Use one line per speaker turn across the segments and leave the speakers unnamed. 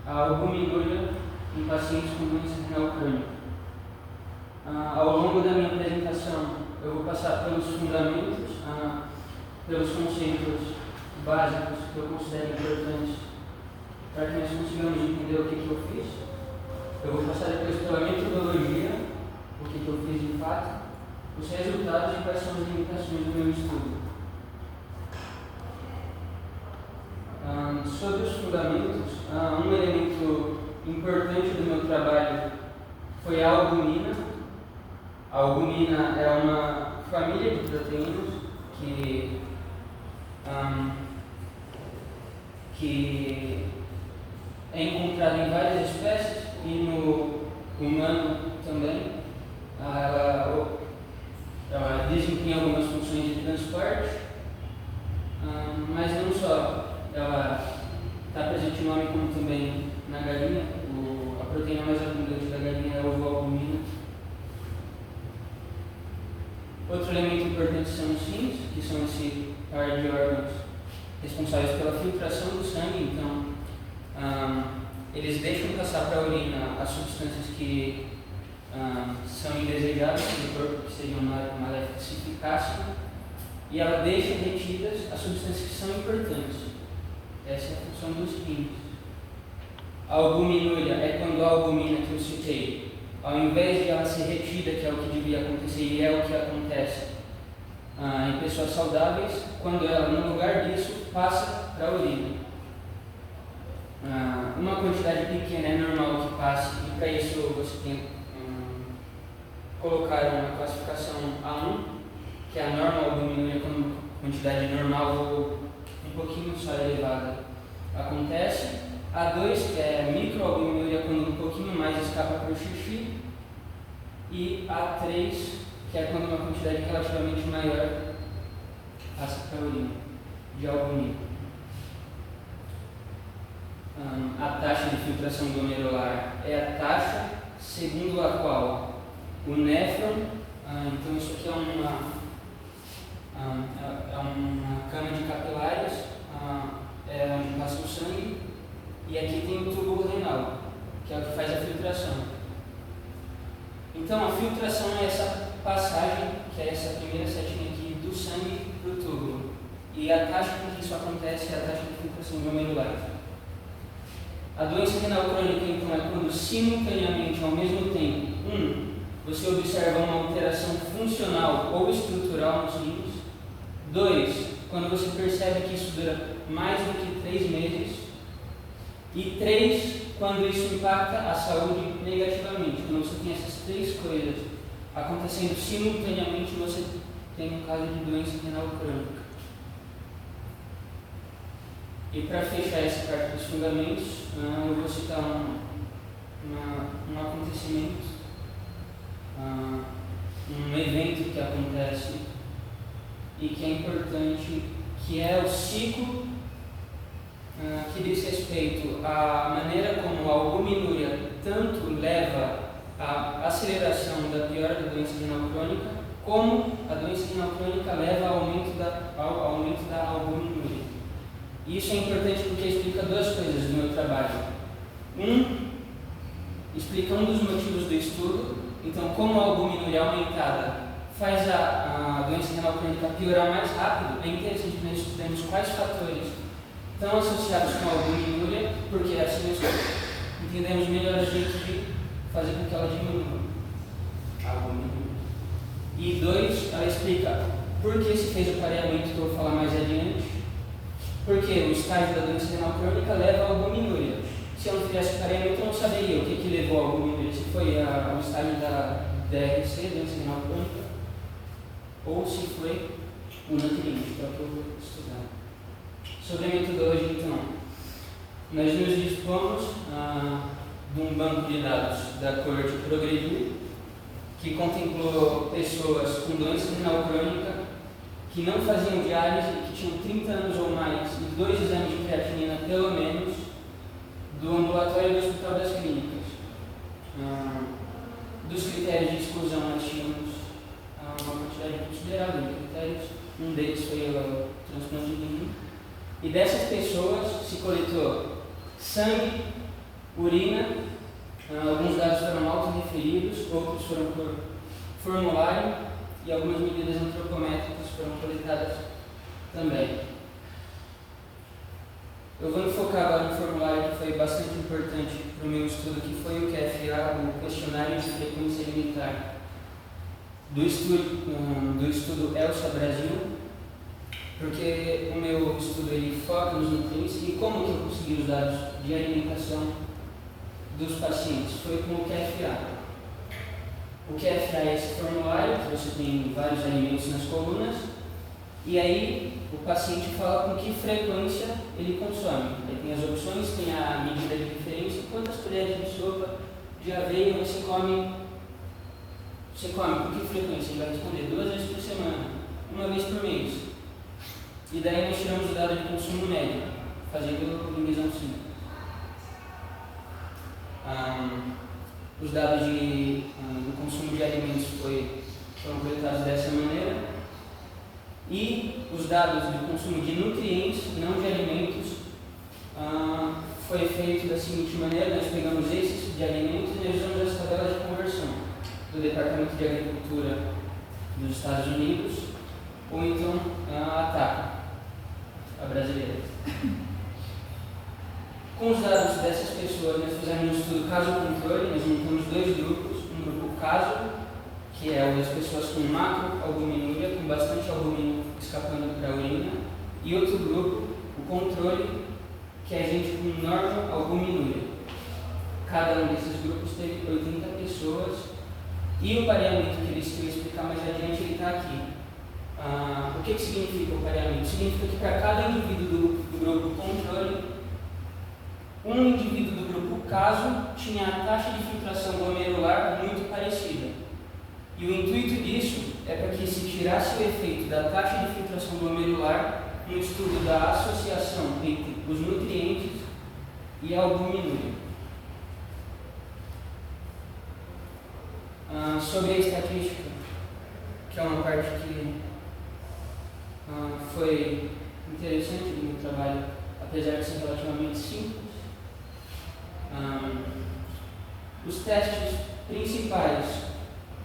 a albuminúria em pacientes com doença renal crônica. Ao longo da minha apresentação, eu vou passar pelos fundamentos, pelos conceitos básicos que eu considero importantes para que nós consigamos entender o que eu fiz. Eu vou passar depois pela metodologia, o que eu fiz de fato, os resultados e quais são as limitações do meu estudo. Sobre os fundamentos, um elemento importante do meu trabalho foi a albumina. A albumina é uma família de proteínas que é encontrada em várias espécies e no humano também. Ela desempenha algumas funções de transporte, mas não só. Ela está presente no homem como também na galinha. A proteína mais abundante da galinha é a ovoalbumina. Outro elemento importante são os rins, que são esse par de órgãos responsáveis pela filtração do sangue. Então, eles deixam passar para a urina as substâncias que são indesejadas no corpo, que seriam maléficas se ficassem, e ela deixa retidas as substâncias que são importantes. Essa é a função dos rins. A albuminúria é quando a albumina que eu citei, ao invés de ela ser retida, que é o que devia acontecer e é o que acontece em pessoas saudáveis, quando ela, no lugar disso, passa para a urina. Uma quantidade pequena é normal que passe, e para isso você tem que colocar uma classificação A1, que é a normal albuminúria, quando quantidade normal ou um pouquinho só elevada acontece. A2, que é microalbuminúria, quando um pouquinho mais escapa para o xixi. E A3, que é quando uma quantidade relativamente maior passa para a urina de albumina. A taxa de filtração glomerular é a taxa segundo a qual o néfron, então isso aqui é uma cama de capilares, é onde passa o sangue, e aqui tem o túbulo renal, que é o que faz a filtração. Então a filtração é essa passagem, que é essa primeira setinha aqui, do sangue para o túbulo, e a taxa com que isso acontece é a taxa de filtração glomerular. A doença renal crônica, então, é quando simultaneamente, ao mesmo tempo, você observa uma alteração funcional ou estrutural nos rins. 2, quando você percebe que isso dura mais do que 3 meses. E 3, quando isso impacta a saúde negativamente. Quando você tem essas 3 coisas acontecendo simultaneamente, você tem um caso de doença renal crônica. E para fechar essa parte dos fundamentos, eu vou citar um acontecimento, um evento que acontece e que é importante, que é o ciclo que diz respeito à maneira como a albuminúria tanto leva à aceleração da piora da doença renal crônica, como a doença renal crônica leva ao aumento da albuminúria. E isso é importante porque explica 2 coisas do meu trabalho. Explica um dos motivos do estudo. Então, como a albuminúria aumentada faz a doença renal crônica piorar mais rápido, é interessante que nós estudemos quais fatores estão associados com a albuminúria, porque assim nós entendemos melhor o jeito de fazer com que ela diminua a albuminúria. E 2, ela explica por que se fez o pareamento, que eu vou falar mais adiante. Porque o estágio da doença renal crônica leva à albuminúria. Se eu não fizesse o pareamento, eu não saberia o que levou à albuminúria. Se foi o estágio da DRC, doença renal crônica, ou se foi o nutriente, que é o que eu vou estudar. Sobre a metodologia, então, nós nos dispomos de um banco de dados da coorte Progredir, que contemplou pessoas com doença renal crônica que não faziam diálise e que tinham 30 anos ou mais e 2 exames de creatinina pelo menos do ambulatório do Hospital das Clínicas. Dos critérios de exclusão nós tínhamos uma quantidade considerável de critérios, um deles foi o transplante de rim, e dessas pessoas se coletou sangue, urina, alguns dados foram autorreferidos, outros foram por formulário e algumas medidas antropométricas foram coletadas também. Eu vou me focar agora no formulário que foi bastante importante para o meu estudo, que foi o QFA, o Questionário de Frequência Alimentar, do estudo ELSA Brasil, porque o meu estudo ele foca nos nutrientes e como que eu consegui os dados de alimentação dos pacientes. Foi com o QFA. O QFA é esse formulário, que você tem vários alimentos nas colunas, e aí o paciente fala com que frequência ele consome. Aí tem as opções, tem a medida de referência, quantas colheres de sopa de aveia você come com que frequência? Ele vai responder 2 vezes por semana, 1 vez por mês. E daí nós tiramos o dado de consumo médio, fazendo divisão simples. Os dados do consumo de alimentos foram coletados dessa maneira, e os dados do consumo de nutrientes, não de alimentos, foi feito da seguinte maneira: nós pegamos esses de alimentos e nós usamos as tabelas de conversão do Departamento de Agricultura dos Estados Unidos, ou então a TACA, a brasileira. Com os dados dessas pessoas, nós fizemos um estudo caso-controle, nós montamos 2 grupos, um grupo caso, que é o das pessoas com macroalbuminúria, com bastante albumina escapando para a urina, e outro grupo, o controle, que é a gente com normoalbuminúria. Cada um desses grupos teve 80 pessoas, e o pareamento que eles queriam explicar mais adiante, ele está aqui. O que significa o pareamento? Significa que para cada indivíduo do grupo controle, um indivíduo do grupo caso tinha a taxa de filtração glomerular muito parecida. E o intuito disso é para que se tirasse o efeito da taxa de filtração glomerular no estudo da associação entre os nutrientes e a albuminúria. Sobre a estatística, que é uma parte que foi interessante do meu trabalho, apesar de ser relativamente simples. Os testes principais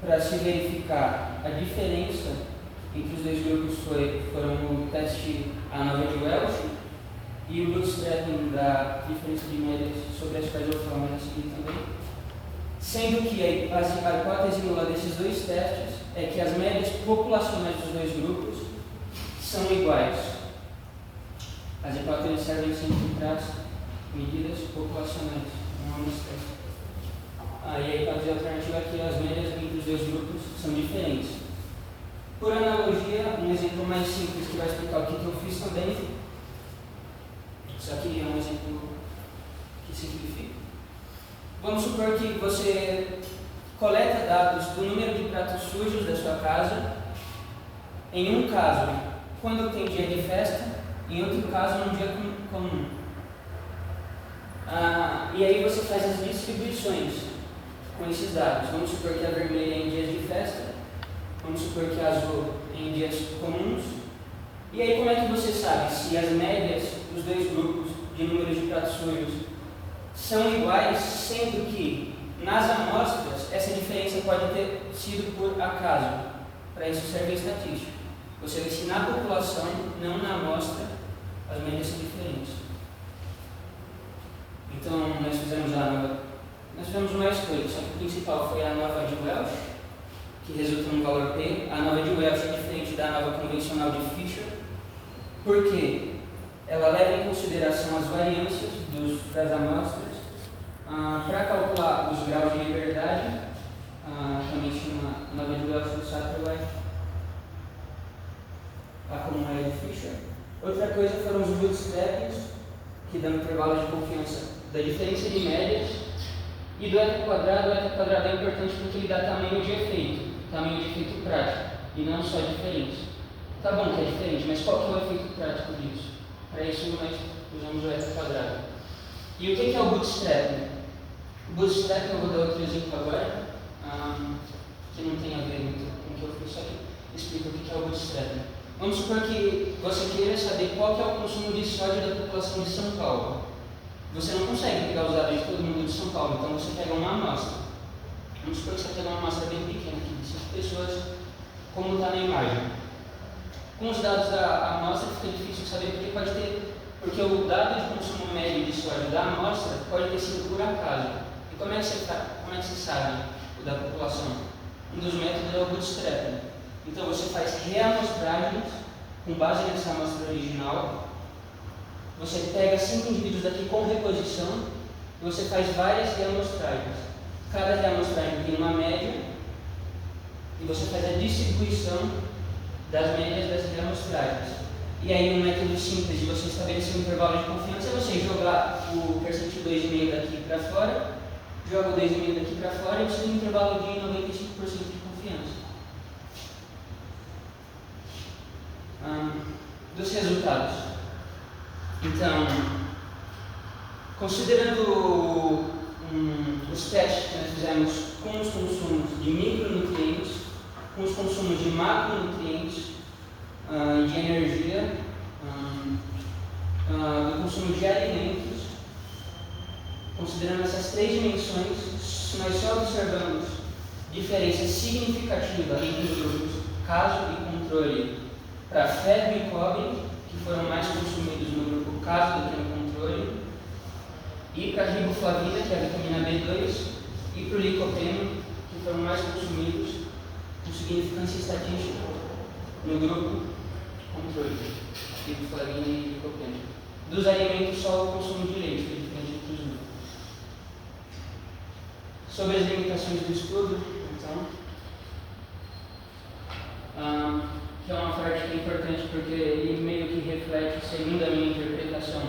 para se verificar a diferença entre os 2 grupos foram o teste ANOVA de Welch e o bootstrapping da diferença de médias sobre as quais eu vou falar mais a seguir também. Sendo que a hipótese nula desses 2 testes é que as médias populacionais dos 2 grupos são iguais. As hipóteses servem sempre para as medidas populacionais, não nos testes. E a hipótese alternativa é que as médias entre os 2 grupos são diferentes. Por analogia, um exemplo mais simples que vai explicar o que eu fiz também, só que é um exemplo que simplifica. Vamos supor que você coleta dados do número de pratos sujos da sua casa, em um caso, quando tem dia de festa, em outro caso, num dia comum. E aí você faz as distribuições com esses dados. Vamos supor que a vermelha é em dias de festa, vamos supor que a azul é em dias comuns. E aí como é que você sabe se as médias dos 2 grupos de números de pratos sujos são iguais, sendo que nas amostras essa diferença pode ter sido por acaso? Para isso serve a estatística. Você vê se na população, não na amostra, as médias são diferentes. Então nós fizemos uma escolha, só que o principal foi a ANOVA de Welch, que resulta no valor P. A ANOVA de Welch é diferente da ANOVA convencional de Fisher, porque ela leva em consideração as variâncias das amostras para calcular os graus de liberdade, também chama ANOVA de Welch do Satterwhite, como é de Fisher. Outra coisa foram os bootstrappings, que dão intervalo de confiança da diferença de médias, e do eta quadrado. O eta quadrado é importante porque ele dá tamanho de efeito prático, e não só diferença. Tá bom que é diferente, mas qual que é o efeito prático disso? Para isso nós usamos o eta quadrado. E o que é o bootstrapping? O bootstrapping, eu vou dar outro exemplo agora, que não tem a ver muito com o que eu fiz, só que explica o que é o bootstrapping. Vamos supor que você queira saber qual que é o consumo de sódio da população de São Paulo. você não consegue pegar os dados de todo mundo de São Paulo, então você pega uma amostra. Vamos supor que você pega uma amostra bem pequena aqui, de 5 pessoas, como está na imagem. Com os dados da amostra fica difícil saber porque o dado de consumo médio de soja da amostra pode ter sido por acaso. E como é que você sabe o da população? Um dos métodos é o bootstrapping. Então você faz reamostragens com base nessa amostra original. Você pega 5 indivíduos daqui com reposição e você faz várias reamostragens. Cada reamostragem tem uma média e você faz a distribuição das médias das reamostragens. E aí um método simples de você estabelecer um intervalo de confiança é você jogar o percentil 2,5 daqui para fora, joga o 2,5 daqui para fora e você tem um intervalo de 95% de confiança. Dos resultados. Então, considerando os testes que nós fizemos com os consumos de micronutrientes, com os consumos de macronutrientes, de energia, do consumo de alimentos, considerando essas 3 dimensões, nós só observamos diferença significativa entre os grupos caso e controle para ferro e cobre, que foram mais consumidos no grupo caso do que no controle, e para a riboflavina, que é a vitamina B2, e para o licopeno, que foram mais consumidos com significância estatística no grupo controle, riboflavina e licopeno. Dos alimentos, só o consumo de leite, que é diferente dos grupos. Sobre as limitações do estudo, então, que é uma parte que é importante porque ele meio que reflete, segundo a minha interpretação,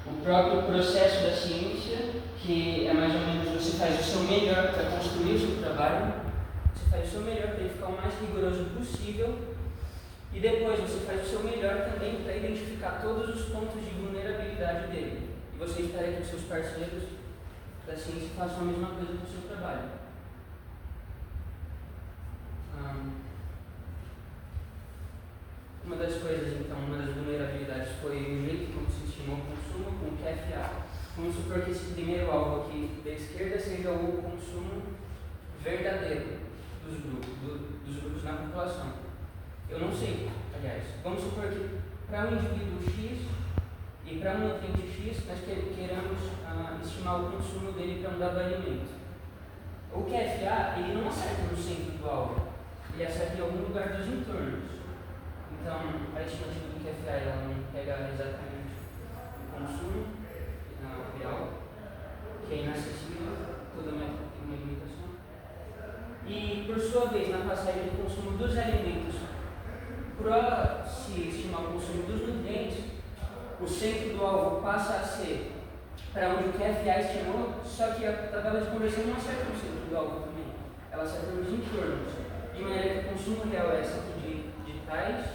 o próprio processo da ciência, que é mais ou menos você faz o seu melhor para construir o seu trabalho, você faz o seu melhor para ele ficar o mais rigoroso possível, e depois você faz o seu melhor também para identificar todos os pontos de vulnerabilidade dele. E você espera que os seus parceiros da ciência façam a mesma coisa com o seu trabalho. Uma das coisas, então, uma das vulnerabilidades foi o jeito como se estimou o consumo com o QFA. Vamos supor que esse primeiro alvo aqui da esquerda seja o consumo verdadeiro dos grupos na população. Eu não sei, aliás. Vamos supor que para um indivíduo X e para um nutriente X, nós queiramos estimar o consumo dele para um dado alimento. O QFA, ele não acerta no centro do alvo, ele acerta em algum lugar dos entornos. Então, a estimativa do QFA ela não pega exatamente o consumo real, que é inacessível, toda métrica tem uma limitação. E, por sua vez, na passagem do consumo dos alimentos para se estimar o consumo dos nutrientes, o centro do alvo passa a ser para onde o QFA estimou, só que a tabela de conversão não acerta no centro do alvo também, ela acerta nos entornos, de maneira que o consumo real é essa aqui de trás,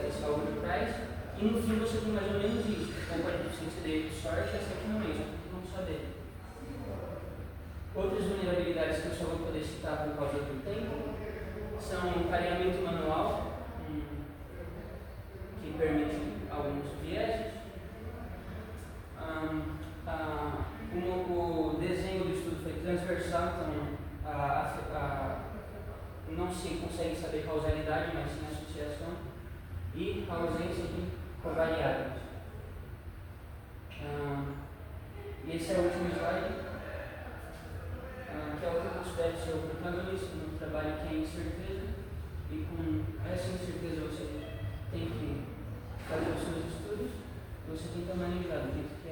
esse alvo de trás, e no fim você tem mais ou menos isso. Então, a deficiência de sorte, essa aqui não é, só que não saber. Outras vulnerabilidades que eu só vou poder citar por causa do tempo são o pareamento manual, que permite alguns vieses, o desenho do estudo foi transversal, então não se consegue saber causalidade, mas sim associação, e a ausência de covariáveis. E esse é o último slide, que é o que eu considero ser o protagonista no trabalho, que é incerteza, e com essa incerteza você tem que fazer os seus estudos, você tem que analisar o que é